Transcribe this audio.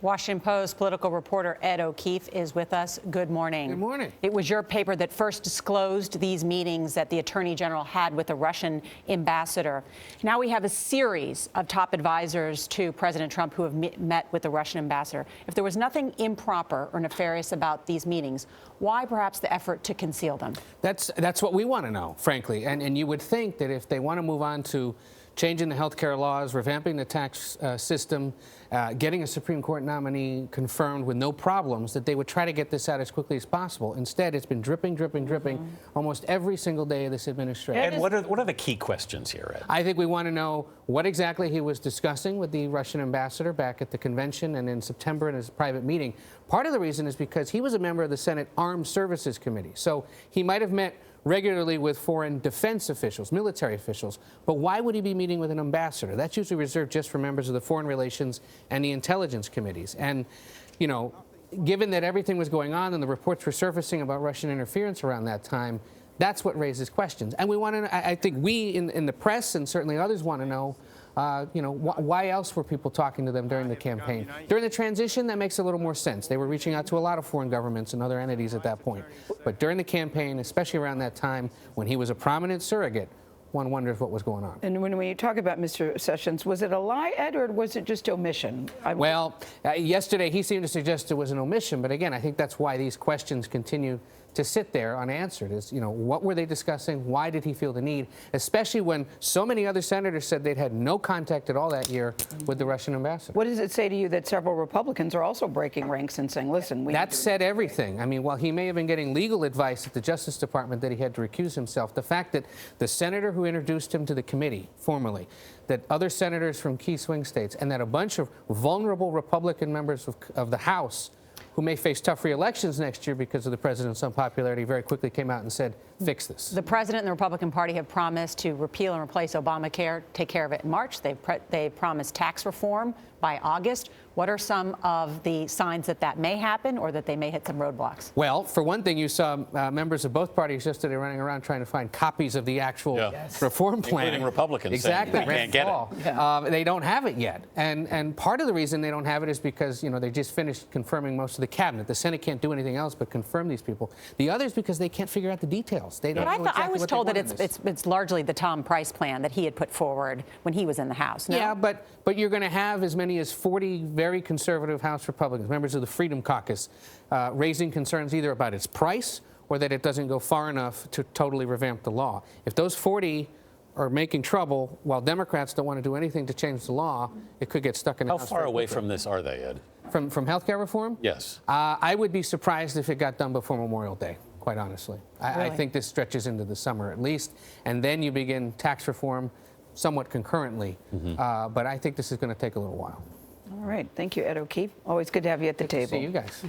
Washington Post political reporter Ed O'Keefe is with us. Good morning. Good morning. It was your paper that first disclosed these meetings that the Attorney General had with the Russian ambassador. Now we have a series of top advisors to President Trump who have met with the Russian ambassador. If there was nothing improper or nefarious about these meetings, why perhaps the effort to conceal them? That's what we want to know, frankly. And you would think that if they want to move on to changing the health care laws, revamping the tax system, getting a Supreme Court nominee confirmed with no problems, that they would try to get this out as quickly as possible. Instead, it's been dripping almost every single day of this administration. And what are the key questions here, Ed? I think we want to know what exactly he was discussing with the Russian ambassador back at the convention and in September in his private meeting. Part of the reason is because he was a member of the Senate Armed Services Committee. So he might have met regularly with foreign defense officials, military officials, but why would he be meeting with an ambassador? That's usually reserved just for members of the Foreign Relations and the Intelligence Committees. And, you know, given that everything was going on and the reports were surfacing about Russian interference around that time, that's what raises questions. And we want to, I think we in the press and certainly others want to know, why else were people talking to them during the campaign? During the transition, that makes a little more sense. They were reaching out to a lot of foreign governments and other entities at that point. But during the campaign, especially around that time when he was a prominent surrogate, one wonders what was going on. And when you talk about Mr. Sessions, was it a lie, Ed, or was it just omission? Well, yesterday he seemed to suggest it was an omission, but again, I think that's why these questions continue to sit there unanswered. Is, you know, what were they discussing? Why did he feel the need? Especially when so many other senators said they'd had no contact at all that year with the Russian ambassador. What does it say to you that several Republicans are also breaking ranks and saying, listen, that said everything. I mean, while he may have been getting legal advice at the Justice Department that he had to recuse himself, the fact that the senator who introduced him to the committee formally, that other senators from key swing states, and that a bunch of vulnerable Republican members of the House who may face tough re-elections next year because of the president's unpopularity, very quickly came out and said, fix this. The president and the Republican Party have promised to repeal and replace Obamacare, take care of it in March. They've promised tax reform by August. What are some of the signs that that may happen or that they may hit some roadblocks? Well, for one thing, you saw members of both parties yesterday running around trying to find copies of the actual reform plan. Including Republicans. Exactly. Saying they can't get it. They don't have it yet. And part of the reason they don't have it is because, you know, they just finished confirming most of the cabinet. The Senate can't do anything else but confirm these people. The other is because they can't figure out the details. They don't know exactly I was what told they that want it's largely the Tom Price plan that he had put forward when he was in the House. No? Yeah, but you're going to have as many as 40 very conservative House Republicans, members of the Freedom Caucus, raising concerns either about its price or that it doesn't go far enough to totally revamp the law. If those 40 are making trouble while Democrats don't want to do anything to change the law, it could get stuck in the House. How far away from this are they, Ed? From health care reform? Yes. I would be surprised if it got done before Memorial Day, quite honestly. I think this stretches into the summer at least, and then you begin tax reform somewhat concurrently. But I think this is going to take a little while. All right. Thank you, Ed O'Keefe. Always good to have you at the table. See you guys.